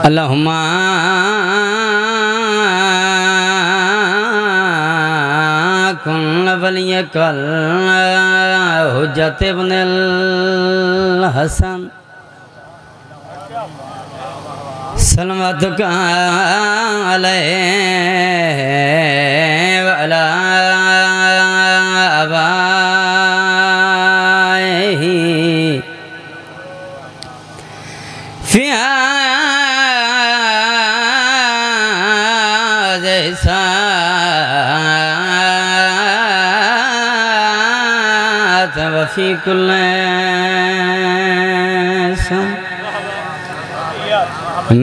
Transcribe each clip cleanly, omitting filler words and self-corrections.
अल्लाहुम्मा कुन वलियकल हुज्जत इब्नुल हसन सलवतुका अलैहि व अला आबाइहि फी हाज़िहि साअत व फी कुल्लि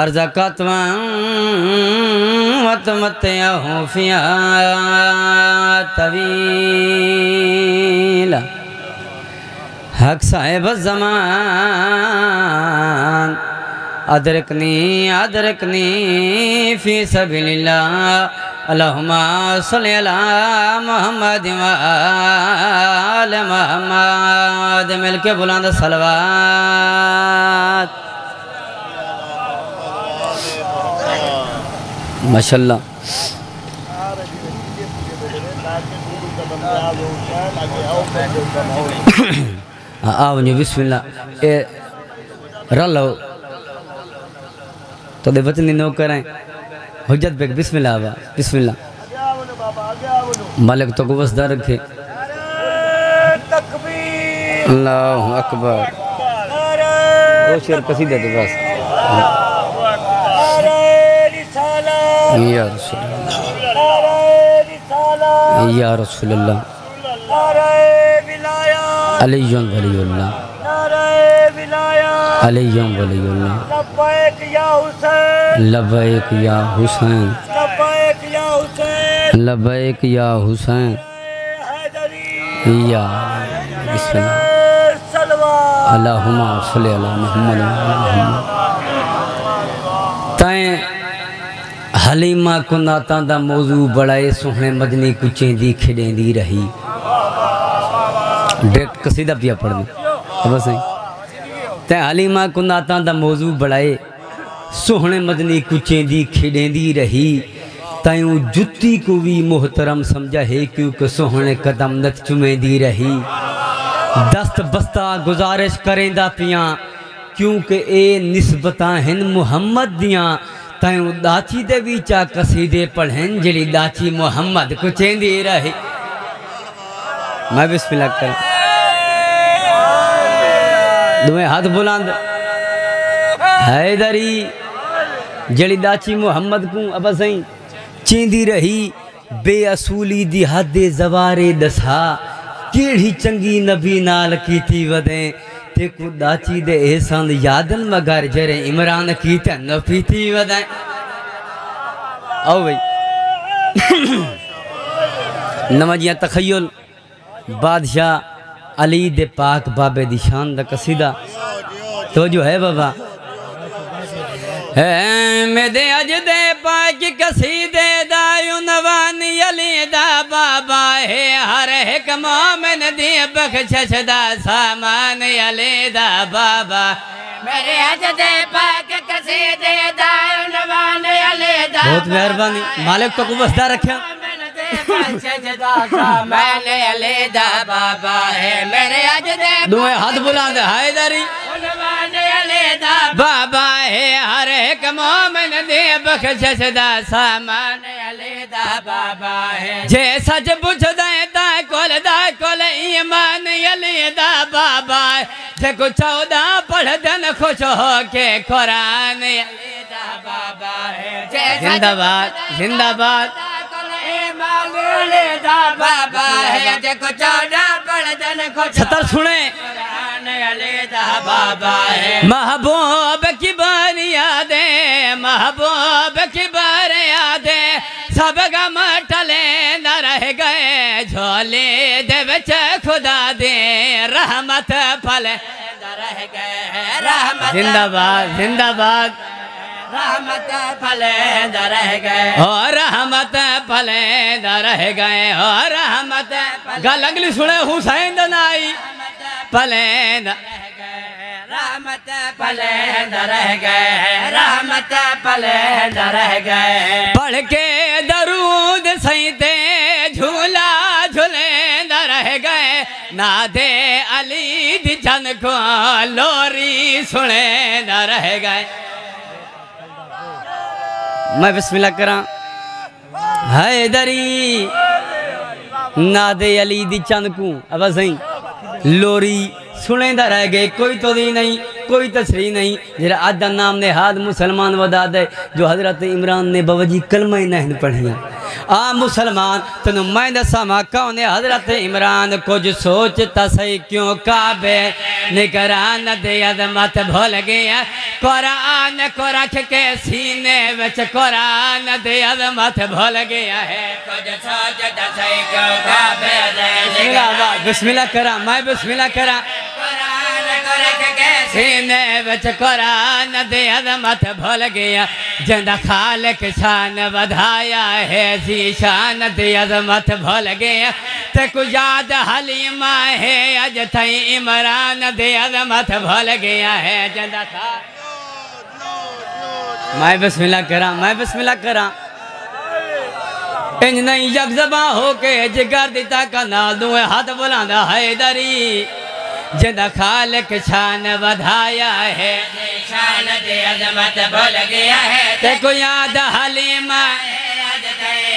अर्ज़क़तवा वतमत्तयहु फ़िहा तवीला हक़ साहिब ज़मान अदरकनी अदरकनी फ़ी सबीलिल्लाह अल्लाहुम्मा सल्लि अला मुहम्मद व आले मुहम्मद मिलके बुलंद सलवात माशाल्लाह। आओ जी बिस्मिल्लाह ए रलो तो दे वतनी नो करें हुज्जत बेग बिस्मिल्लाह बा बिस्मिल्लाह मालिक तो को वसदा रखे अल्लाहु अकबर वो शेर कसीदा दे बस या रसूल अल्लाह अलीयुन वलीयुल्लाह अलीयुन वलीयुल्लाह लब्बैक या हुसैन लब्बैक या हुसैन या बिस्मिल्लाह अल्लाहुम्मा सल्लि अला मुहम्मद ताए हलीमा को नाता दा मौजू बड़ाए सोहने मदनी कुचेंदी खिडेंदी रही डायरेक्ट कसीदा पिया पढ़ दे बस ते हलीमा को नाता दा मौजू बड़ाए सोहने मदनी कुचेंदी खिडेंदी रही तायूं जुत्ती को भी मोहतरम समझा है क्योंकि सोहने कदम नत चुमेंदी रही दस्त बस्ता गुजारिश करेंदा पिया क्योंकि ए निस्बतां हिन मुहम्मद दियां तयूं दाची दे विचा कसीदे पढ़न जड़ी दाची मोहम्मद को चेंदी रही मैं बिस्मिल्लाह कर दुए हाथ बुलंद हैदरी जड़ी दाची मोहम्मद को अब सही चेंदी रही बेअसूली दी हद जवारे दसा केड़ी चंगी नबी नाल कीती वदे को दाची दे एहसान यादन मगर जरे इमरान की तन पीती वदाए आओ भाई नमाजिया तखय्युल बादशाह अली दे पाक बाबे दी शान दा कसीदा तो जो है बाबा है मेरे अज दे पाक कसीदे दा उनवानी अली दा बाबा है हर एक मोमिन दी बख्शिश दा सामान अली दा बाबा मेरे अज दे पाक कसीदे दा उनवानी अली दा बहुत मेहरबानी मालिक तो कुबसदा रखा मैंने अली दा बाबा है मेरे अज दे दुए हाथ बुलंद हैदरी बाबा है हर एक मोमिन दे बख्शिश दा सामान अली दा बाबा है जे सच बुझदा ता कोल ईमान अली दा बाबा जे को 14 पढ़ दन खुश हो के कुरान अली दा बाबा है जिंदाबाद जिंदाबाद बाबा है जे को 14 पढ़ दन खुश छतर सुने महबूब की बनियादे महबूब की बनियादे सब गम टले न रह गए झोले दे बच खुदा दे रहमत फले न रह गए रहमत जिंदाबाद जिंदाबाद रहमत फले न रह गए और रहमत फले न रह गए और रहमत गल अगली सुने हुसैन नाई फले न रहमत फले न रह गए रहमत फले न रह गए पढ़ के दरूद सईते झूला झूले न रह गए ना दे अली दी जन को लोरी सुने न रह गए। मैं बिस्मिल्लाह करा हैदरी नादे अली दी चंद को अब सही लोरी सुनेंदा रह गए कोई तो दी नहीं कोई तस्री नहीं जरा आदा नाम ने हाथ मुसलमान वदा दे जो हजरत इमरान ने बवजी कलमा ही नहीं पढ़िया आ मुसलमान तेन मैं दसा मा कौन है हजरत इमरान कुछ सोचता सही क्यों काबे निगरान दे अदमत भूल गया कुरान को रख के सीने विच कुरान दे अदमत भूल गया है कुछ सोचता सही क्यों काबे बिस्मिल्लाह करा मैं बिस्मिल्लाह करा सीने विच कुरान दे अदमत भूल गया जिंदा खालिक शान बढ़ाया है जी शान दे अदमत भूल गया ते को याद हलीमा है अज थई इमरान दे अदमत भूल गया है जिंदा खा मैं बिस्मिल्लाह करा इंज नहीं यकजबा होके जिगर दिता का नाल दूए हाथ बुलांदा हैदरी जिंदा खालिक शान बढ़ाया है शान दे अजमत भूल गया है ते को याद हलीमा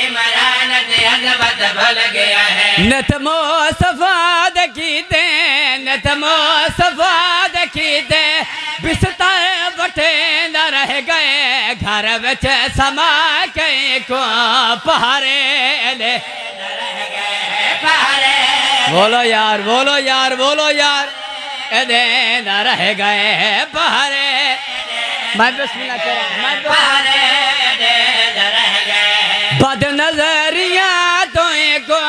इमरान दे अजमत भूल गया है नतमो सफाद कीते नतमो सफाद कीते बिस्तर बटे न रह गए घर विच समा के को पहारे ले रह गए पहारे बोलो यार बोलो यार बोलो यार एदे न रह गए पहारे मैं बिस्मिल्लाह करा मैं पहारे एदे न रह गए बद नजरिया तो को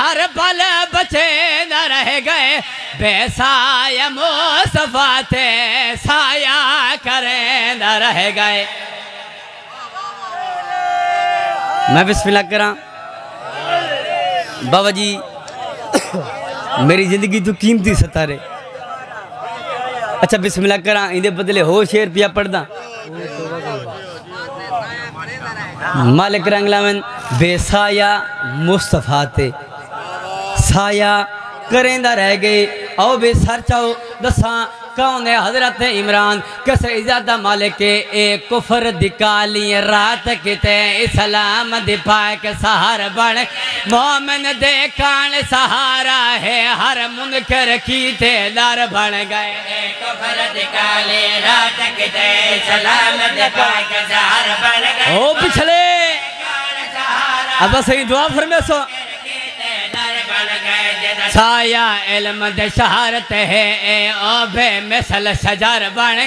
हर पल बचे न रह गए बेसाया मुस्तफा थे साया करे न रह गए। मैं बिस्मिल्लाह करा बाबा जी मेरी जिंदगी तो कीमती सतारे अच्छा बिस्मिल्लाह करा इंदे बदले हो शेर पिया पढ़दा मालिक रंगलावन बेसाया मुस्तफा ते साया करेंदा रह गए आओ बे सर चाओ दसा कौन है हजरत इमरान कस इजादा मालिक के एक कुफर दिकाली रात किते इस्लाम दी पाक सहार बन मोमिन दे कान सहारा है हर मुनकर कीते दर बन गए एक कुफर दिकाली रात किते इस्लाम दी पाक सहार बन गए ओ पिछले अब सही दुआ फरमासो साया इल्म दे शहारत है ए ओबे मिसल शजर बन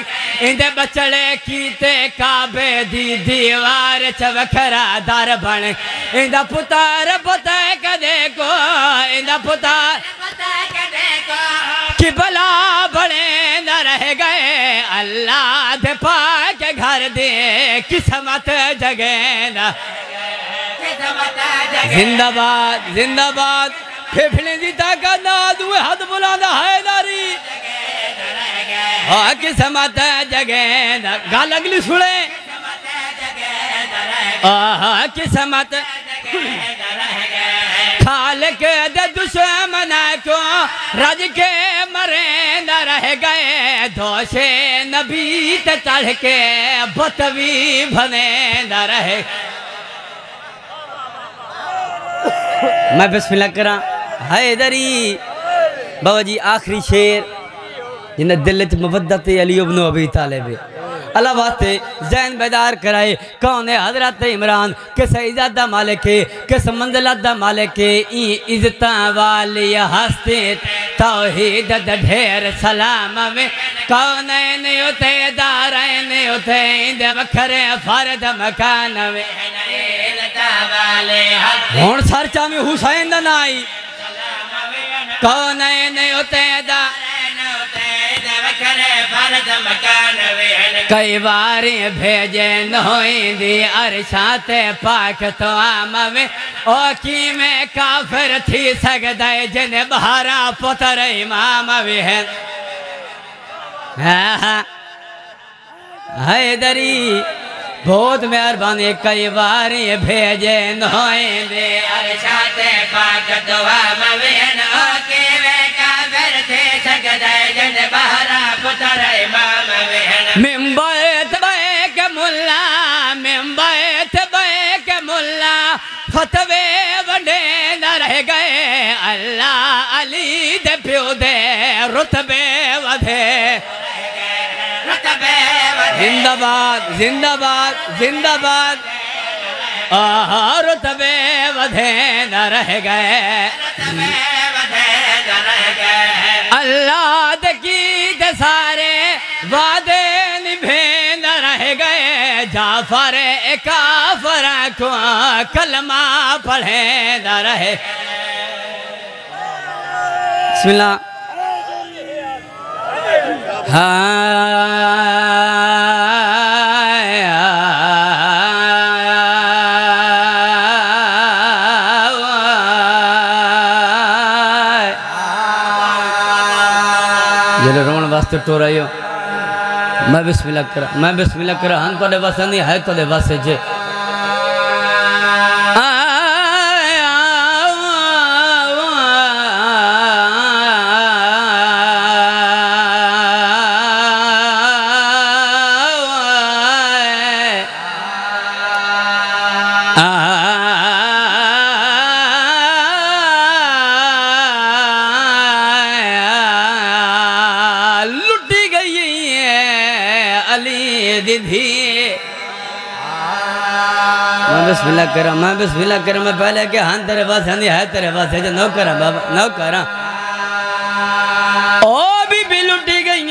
इंदे बचड़े कीते काबे दी दीवार च वखरा दर बन इंदा पुतार पता कदे को इंदा पुतार पता कदे को कि भला बड़े न रह गए अल्लाह दे पाक घर दे किस्मत जगे न जिंदाबाद जिंदाबाद फेफड़े दी ताकत ना दुए हाथ बुलांदा हैदरी हाँ किस्मत जगे गल अगली सुने हाँ किस्मत खालिक दे दुश्मन को रज के मरे न रह गए दोषे नबी ते चढ़ के बतवी बने न रहे। मैं बिस्मिल्लाह करा हैदरी बाबा जी आखिरी शेर जिन्हें दिल च मुवद्दत अली इब्न अबी तालिब अल्लाह वास्ते जहन बेदार कराए। कौन है हजरत इमरान, किस इज्जत दा मालिक है, किस मंजिलत दा मालिक है। इज्जत वाली हस्ती तौहीद दा ढेर सलाम में कौन ने उते दारैन उते इंदे वखरे फर्द मकान में हुण सरचा में हुसैन दा नाई कौन ने उते कई बार भेजे नोईंदी अरशाते पाक तो आम में ओ की में काफिर थी सकदा है जिन बहारा पुत्र इमाम भी है। हैदरी बहुत मेहरबानी। कई बार भेजे नोईंदी अरशाते पाक तो आम में ओ की में काफिर थी सकदा है जिन बहारा पुत्र इमाम भी है। मिम्बैत बैक मुल्ला मिम्बैत बैक मुल्ला फतवे वडे न रह गए। अल्लाह अली दे प्यो दे रुतबे वधे जिंदाबाद जिंदाबाद जिंदाबाद। रुतबे वधे न रह गए। अल्लाह दकी दे सारे वादे निभे न रह गए। जाफर काफर को कलमा पढ़े न रहे। बिस्मिल्लाह। रोण वास्ते टो रही हो। मैं बिस्मिल्लाह करा हम तो बस नहीं है तो बस जे मैं बिस्मिल्लाह करा मैं पहले के हाँ तेरे पास है तेरे पास है नौ करा बाबा नौ करा। ओ भी लुटी गई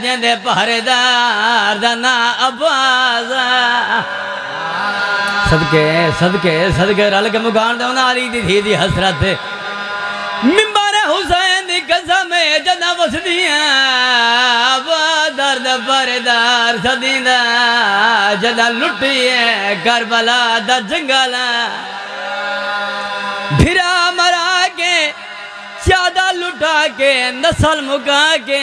जंदे पहरेदार दना अब्बास सदके सदके सदके रल के मुकान दो नाली दी थी दी हसरत मिंबर हुसैन दी कसम जना वसदियां दर्द परेदार सदीदा जदा लुटी है करबला दा जंगल फिरा मरा के ज्यादा लुटा के नस्ल मुका के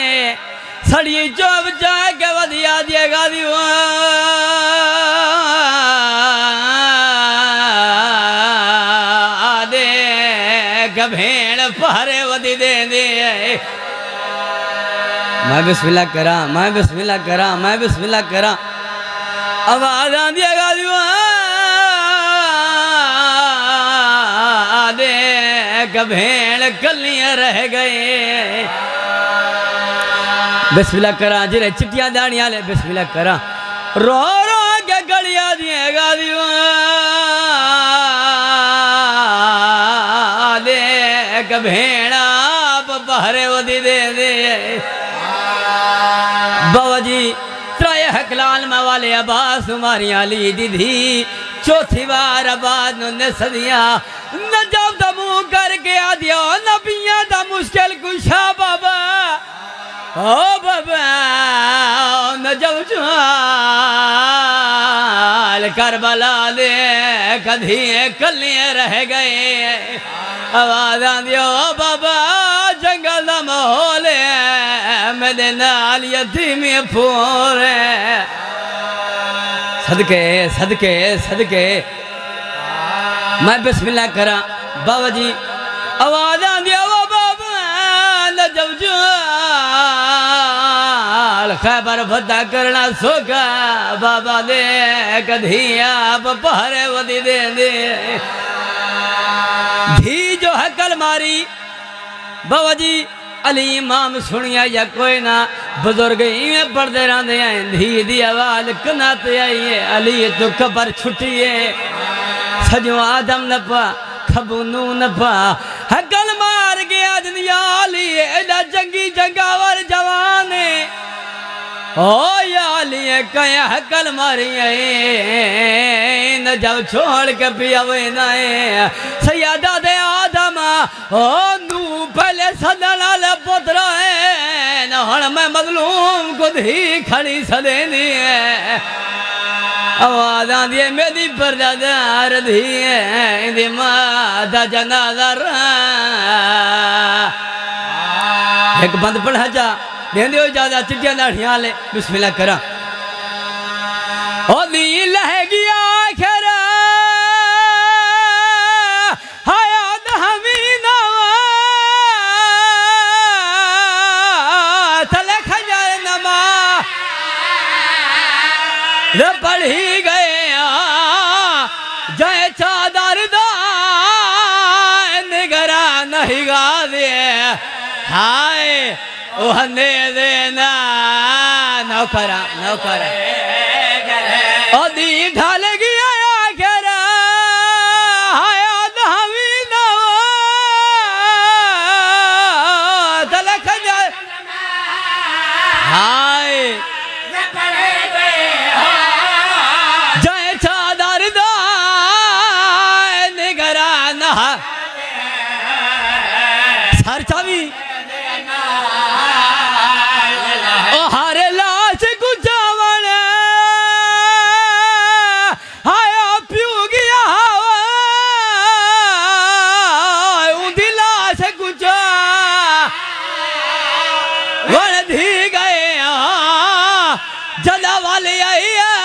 सड़ी चौब जाके वधिया दिएगा दिवा आदे भेड़ पहरे वधी दे दे। मैं बिस्मिल्लाह करा मैं बिस्मिल्लाह करा मैं बिस्मिल्लाह करा आवाज आंदी दे भेड़ कलियां रह गए। बिस्मिल्लाह करा जिरे चिट्टियां दाड़ियां ले बिस्मिल्लाह करा रो रो के गलियां दिएगा दे भेड़ा पहरे वधी दे दे। बाबा जी त्रय हकलाल वाले अब्बास तुम्हारी अली दीदी चौथी बार अब्बास ने सदिया न जब दा मुंह करके आ दिया नबिया दा मुश्किल कुशा बाबा ओ बाबा न जब चाल करबला दे कधी कलियां रह गए। आवाज आंदी ओ बाबा जंगल दा माहौल मेरे नाल यतीमी फूल सदके सदके सदके मैं बिस्मिल्लाह करा बाबा जी आवाज आंदी ओ बाबा न जब जाल खैबर फतह करना सोखा बाबा दे कधी आप पहरे वधी दे दे। धी जो हकल मारी बाबा जी अली इमाम सुनिया या कोई ना बुजुर्ग इवें पढ़ते रहते हैं धी दी आवाज कनाते आई है अली तो कबर छुट्टी है सजो आदम न पा खबूनू न पा हकल मार गया दुनिया अली एडा जंगी जंगावर जवान ओ याली कया हकल मारी न जब छोड़ के पियावे ना सैयदा दे आदम ओ नू पहले सदन वाले पुत्र है न हण मैं मजलूम को धी खड़ी सदेनी है आवाज आंदी है मेरी परदादार धी है इंदी माता जनादार एक बंद पढ़ा जा देंदे हो ज्यादा चिट्टियां दाढ़ियां ले बिस्मिल्लाह करा ओ दी लह गया खरा हयात हमीना तले खजर नमा रे पढ़ी गए जय चादर दा निगरा नहीं गा दे हाय ओ हने देना नौकरा नौकरा ओ दी ढल गया आखिर हयात हमीना तलक हाय जय चादर दा निगरा नहा सर चावी हरे लाश गुजावन हाया प्यू गया उंदी लाश गुजा वन धी गए जला वाले आई है